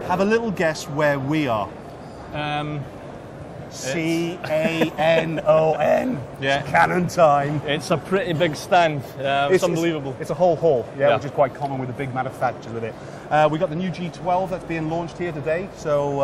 Have a little guess where we are. C-A-N-O-N. Yeah. Canon time. It's a pretty big stand. It's unbelievable. It's a whole hall, which is quite common with the big manufacturers with it. We got the new G12 that's being launched here today, so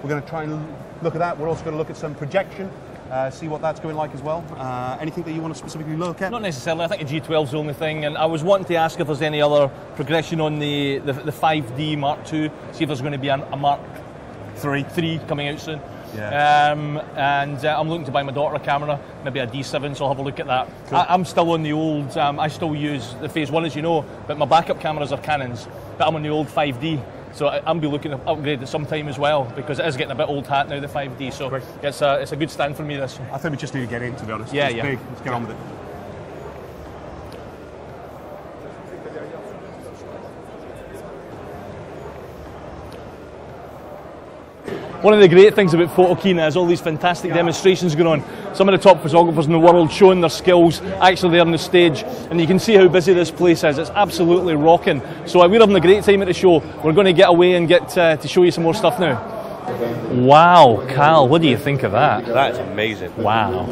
we're going to try and look at that. We're also going to look at some projection, see what that's going like as well. Anything that you want to specifically look at? Not necessarily. I think the G12 is the only thing, and I was wanting to ask if there's any other progression on the 5D Mark II, see if there's going to be a Mark III coming out soon. Yeah. I'm looking to buy my daughter a camera, maybe a D7, so I'll have a look at that. Cool. I'm still on the old, I still use the Phase 1 as you know, but my backup cameras are Canons, but I'm on the old 5D, so I'll be looking to upgrade it sometime as well, because it is getting a bit old hat now, the 5D, so it's a good stand for me, this. I think we just need to get in, to be honest. Yeah, it's big. Let's get on with it. One of the great things about Photokina is all these fantastic demonstrations going on. Some of the top photographers in the world showing their skills actually there on the stage, and you can see how busy this place is. It's absolutely rocking. So we're having a great time at the show. We're going to get away and get to show you some more stuff now. Wow, Cal, what do you think of that? That's amazing. Wow.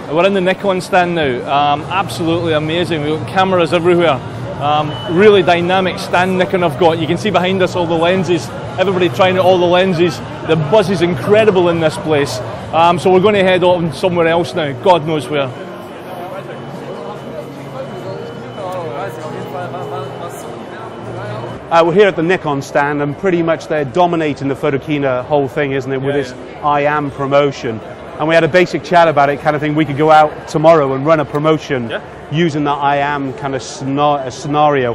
We're in the Nikon stand now. Absolutely amazing. We've got cameras everywhere. Really dynamic stand Nikon have got. You can see behind us all the lenses. Everybody trying out all the lenses. The buzz is incredible in this place. So we're going to head on somewhere else now. God knows where. We're here at the Nikon stand, and pretty much they're dominating the Photokina whole thing, isn't it, with this I Am promotion. And we had a basic chat about it, kind of thing. We could go out tomorrow and run a promotion using the I Am kind of scenario.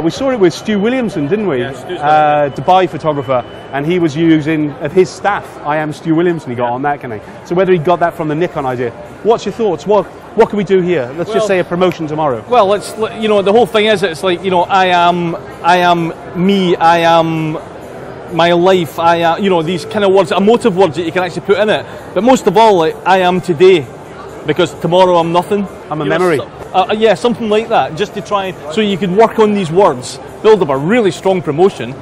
We saw it with Stu Williamson, didn't we? Yeah, Dubai photographer, and he was using of his staff. I Am Stu Williamson. He got on that kind of thing. So whether he got that from the Nikon idea, what's your thoughts? What can we do here? Let's just say a promotion tomorrow. Well, the whole thing is, it's like, I am me, I am my life, these kind of words, emotive words that you can actually put in it. But most of all, I am today, because tomorrow I'm nothing. I'm a memory. Yeah, something like that, just to try, so you can work on these words, build up a really strong promotion.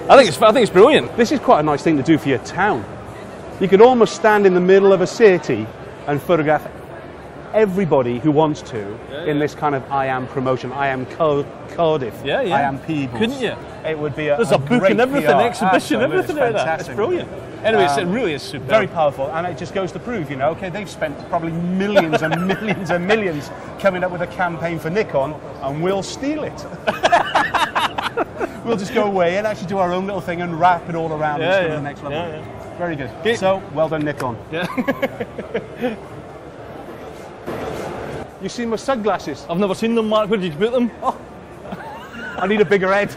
I think it's brilliant. This is quite a nice thing to do for your town. You could almost stand in the middle of a city and photograph everybody who wants to in this kind of I Am promotion. I Am Cardiff. I Am Peebles. Couldn't you? It would be There's a book and everything, exhibition, Absolutely. everything like that. It's brilliant. Anyway, it really is super. Very powerful, and it just goes to prove, okay, they've spent probably millions and millions and millions coming up with a campaign for Nikon, and we'll steal it. We'll just go away and actually do our own little thing and wrap it all around and go to the next level. Very good. Okay. So, well done, Nikon. Yeah. You seen my sunglasses? I've never seen them, Mark. Where did you put them? Oh. I need a bigger head.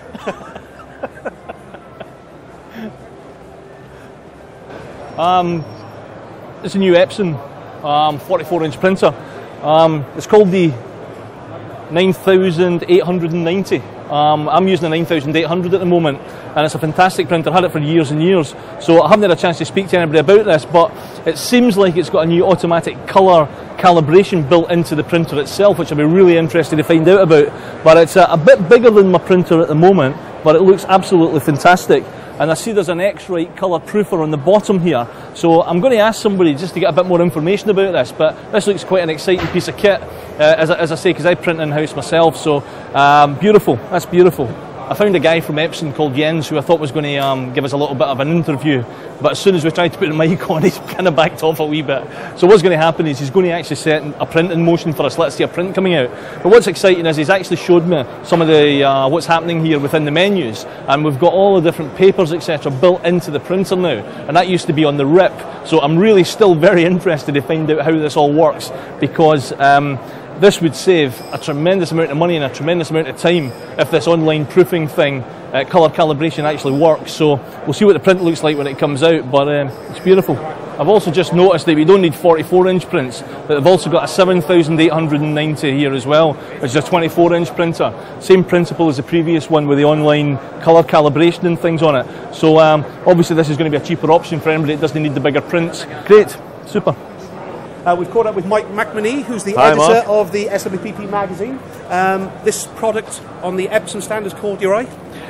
It's a new Epson 44-inch printer. It's called the 9890. I'm using a 9800 at the moment, and it's a fantastic printer. I've had it for years and years, so I haven't had a chance to speak to anybody about this, but it seems like it's got a new automatic colour calibration built into the printer itself, which I'll be really interested to find out about. But it's a bit bigger than my printer at the moment, but it looks absolutely fantastic. And I see there's an X-Rite colour proofer on the bottom here, so I'm going to ask somebody just to get a bit more information about this, but this looks quite an exciting piece of kit, as I say, because I print in-house myself, so beautiful, that's beautiful. I found a guy from Epson called Jens who I thought was going to give us a little bit of an interview, but as soon as we tried to put the mic on, he's kind of backed off a wee bit. So what's going to happen is he's going to actually set a print in motion for us. Let's see a print coming out. But what's exciting is he's actually showed me some of the what's happening here within the menus, and we've got all the different papers, etc., built into the printer now, and that used to be on the RIP. So I'm really still very interested to find out how this all works, because this would save a tremendous amount of money and a tremendous amount of time if this online proofing thing, colour calibration, actually works. So we'll see what the print looks like when it comes out, but it's beautiful. I've also just noticed that we don't need 44-inch prints, but they've also got a 7890 here as well, which is a 24-inch printer. Same principle as the previous one with the online colour calibration and things on it. So obviously this is going to be a cheaper option for anybody that doesn't need the bigger prints. Great, super. We've caught up with Mike McMonee, who's the Hi, editor Mark. of the SWPP magazine. This product on the Epson stand has caught your eye?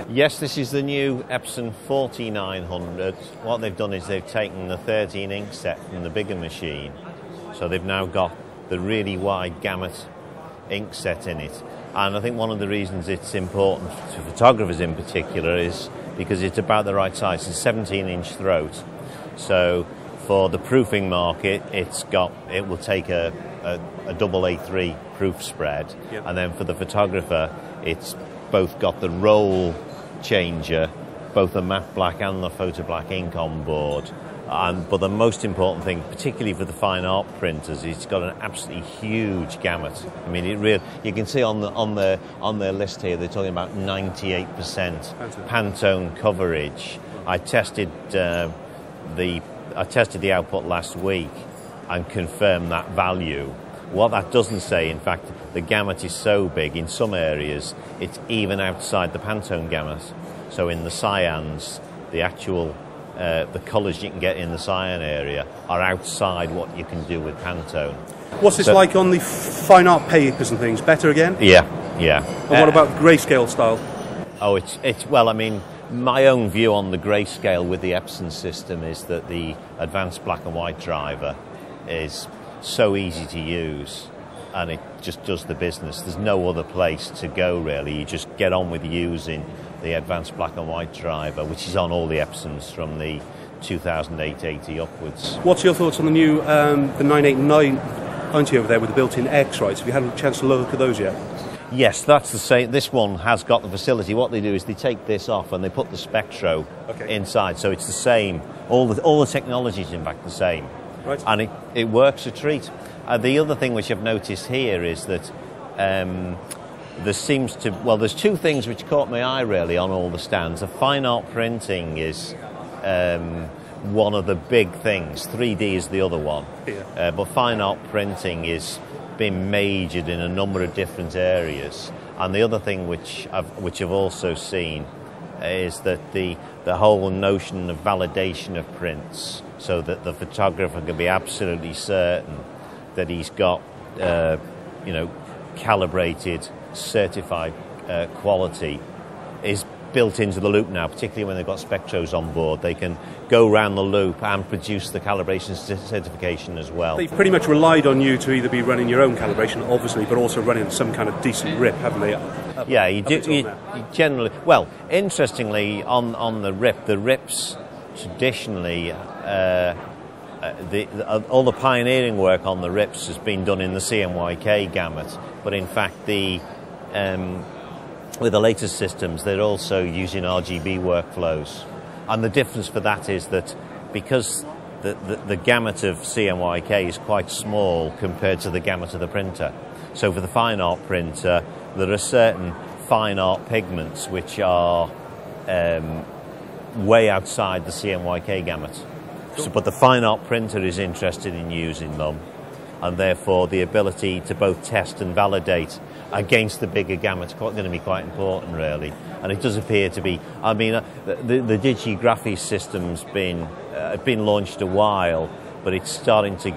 Yes, this is the new Epson 4900. What they've done is they've taken the 13 ink set from the bigger machine, so they've now got the really wide gamut ink set in it. And I think one of the reasons it's important to photographers in particular is because it's about the right size. It's a 17-inch throat, so for the proofing market, it will take a double A3 proof spread, yep. And then for the photographer, it's both got the roll changer, both the matte black and the photo black ink on board. But the most important thing, particularly for the fine art printers, it's got an absolutely huge gamut. I mean, you can see on their list here, they're talking about 98% Pantone coverage. I tested the output last week and confirmed that value. What that doesn't say, in fact, the gamut is so big in some areas, it's even outside the Pantone gamut. So in the cyans, the actual the colours you can get in the cyan area are outside what you can do with Pantone. What's this like on the fine art papers and things? Better again? Yeah. And what about grayscale style? Oh, it's well, I mean, my own view on the grayscale with the Epson system is that the advanced black and white driver is so easy to use, and it just does the business. There's no other place to go, really. You just get on with using the advanced black and white driver, which is on all the Epsons from the 2008-80 upwards. What's your thoughts on the new the 989 aren't you over there with the built-in X-Rights? Have you had a chance to look at those yet? Yes, that's the same. This one has got the facility. What they do is they take this off and they put the Spectro inside, so it's the same. All the technology is in fact the same, right. And it works a treat. The other thing which I've noticed here is that there's two things which caught my eye really on all the stands. The fine art printing is one of the big things. 3D is the other one. Yeah. But fine art printing is being majored in a number of different areas. And the other thing which I've also seen is that the whole notion of validation of prints, so that the photographer can be absolutely certain that he's got calibrated, certified quality, is built into the loop now, particularly when they've got Spectros on board. They can go around the loop and produce the calibration certification as well. They've pretty much relied on you to either be running your own calibration, obviously, but also running some kind of decent rip, haven't they? Yeah, you generally... Well, interestingly, on the rips traditionally... all the pioneering work on the rips has been done in the CMYK gamut, but in fact with the latest systems they're also using RGB workflows, and the difference for that is that because the gamut of CMYK is quite small compared to the gamut of the printer, so for the fine art printer there are certain fine art pigments which are way outside the CMYK gamut. But the fine art printer is interested in using them, and therefore the ability to both test and validate against the bigger gamut is going to be quite important, really. And it does appear to be. I mean, the DigiGraphy system's been launched a while, but it's starting to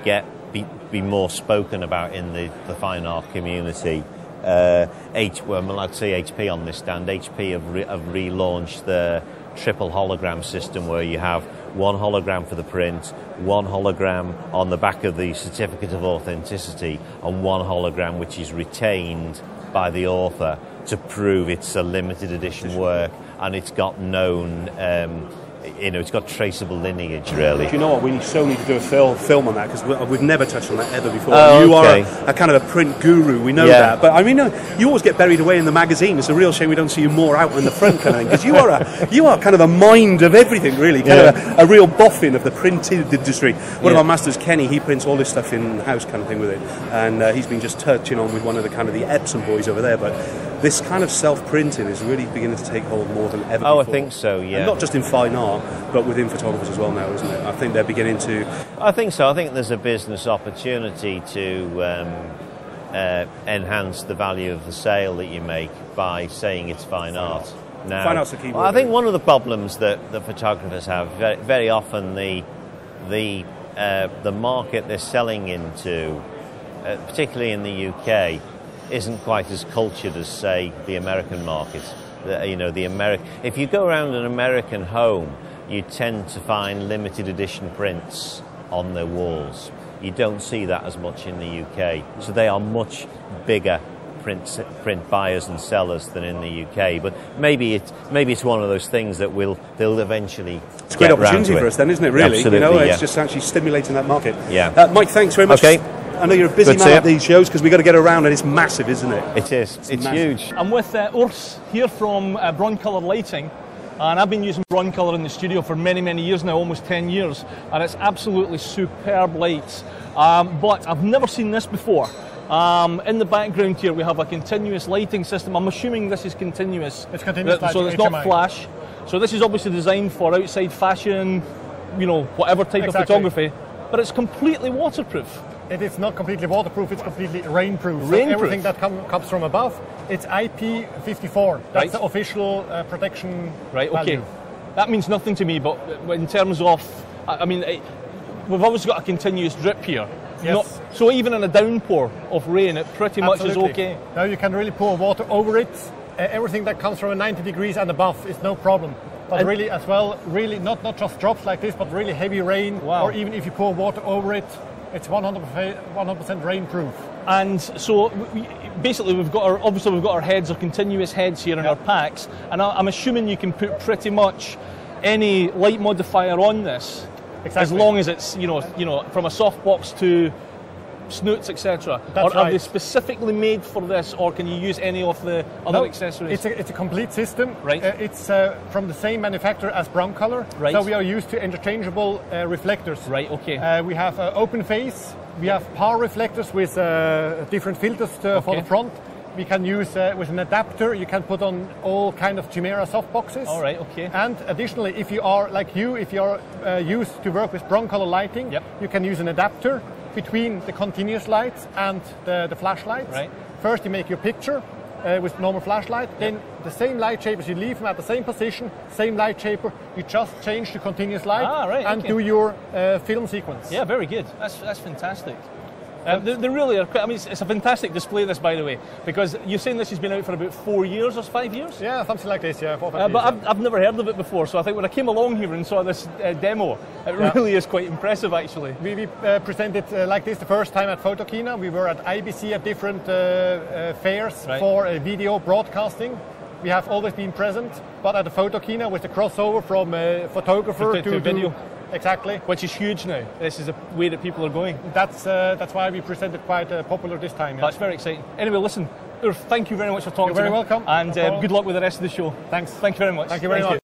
be more spoken about in the fine art community. I'm allowed to say HP on this stand. HP have relaunched the triple hologram system, where you have one hologram for the print, one hologram on the back of the certificate of authenticity, and one hologram which is retained by the author to prove it's a limited edition work, and it's got known it's got traceable lineage, really. Do you know what? We so need to do a film on that, because we've never touched on that ever before. Oh, you okay. are a kind of a print guru, we know that. But I mean, you always get buried away in the magazine. It's a real shame we don't see you more out in the front kind of thing, because you are kind of a mind of everything, really. Kind of a real boffin of the printed industry. One of our masters, Kenny, he prints all this stuff in-house kind of thing with it. And he's been just touching on with one of the kind of the Epson boys over there. But this kind of self-printing is really beginning to take hold more than ever before. I think so, yeah. And not just in fine art, but within photographers as well now, isn't it? I think they're beginning to... I think so. I think there's a business opportunity to enhance the value of the sale that you make by saying it's fine art. Now, fine art's the key word. I think one of the problems that the photographers have, very often the the market they're selling into, particularly in the UK, isn't quite as cultured as, say, the American market. If you go around an American home, you tend to find limited edition prints on their walls. You don't see that as much in the UK. So they are much bigger print buyers and sellers than in the UK. But maybe it's one of those things that they'll eventually. It's a great opportunity for us then, isn't it? Really, Absolutely, it's just actually stimulating that market. Yeah. Mike, thanks very much. Okay. I know you're a busy man at these shows because we've got to get around, and it's massive, isn't it? It is. It's huge. I'm with Urs here from Broncolor Lighting, and I've been using Broncolor in the studio for many, many years now, almost 10 years, and it's absolutely superb lights. But I've never seen this before. In the background here we have a continuous lighting system. I'm assuming this is continuous. It's continuous lighting, so it's not flash. So this is obviously designed for outside fashion, whatever type of photography, but it's completely waterproof. It is not completely waterproof, it's completely rainproof. So everything that comes from above, it's IP54. That's the official protection value. That means nothing to me, but in terms of, we've obviously got a continuous drip here. Yes. So even in a downpour of rain, it pretty much is okay. Now you can really pour water over it. Everything that comes from 90 degrees and above is no problem. But really as well, really not just drops like this, but really heavy rain, or even if you pour water over it, it's 100% rainproof. And so basically we've got our heads, our continuous heads here in our packs, and I'm assuming you can put pretty much any light modifier on this, as long as it's from a softbox to snoots, etc. Are they specifically made for this, or can you use any of the other accessories? It's a complete system. Right. It's from the same manufacturer as Broncolor. Right. So we are used to interchangeable reflectors. Right. Okay. We have open phase. We have power reflectors with different filters for the front. We can use with an adapter. You can put on all kind of Chimera softboxes. All right. Okay. And additionally, if you are used to work with Broncolor lighting, you can use an adapter between the continuous lights and the flashlights. Right. First you make your picture with normal flashlight, then the same light shapers, you leave them at the same position, same light shaper, you just change to continuous light and do your film sequence. Yeah, very good. That's fantastic. They really are. It's a fantastic display, this, by the way, because you're saying this has been out for about 4 years or 5 years? Yeah, something like this, 4 or 5 years. But I've never heard of it before, so I think when I came along here and saw this demo, it really is quite impressive, actually. We presented like this the first time at Photokina. We were at IBC at different fairs for video broadcasting. We have always been present, but at the Photokina with the crossover from photographer to video. Exactly. Which is huge now. This is the way that people are going. That's why we presented quite popular this time. That's very exciting. Anyway, listen, thank you very much for talking to me. You're very welcome. And good luck with the rest of the show. Thanks. Thank you very much. Thank you very much.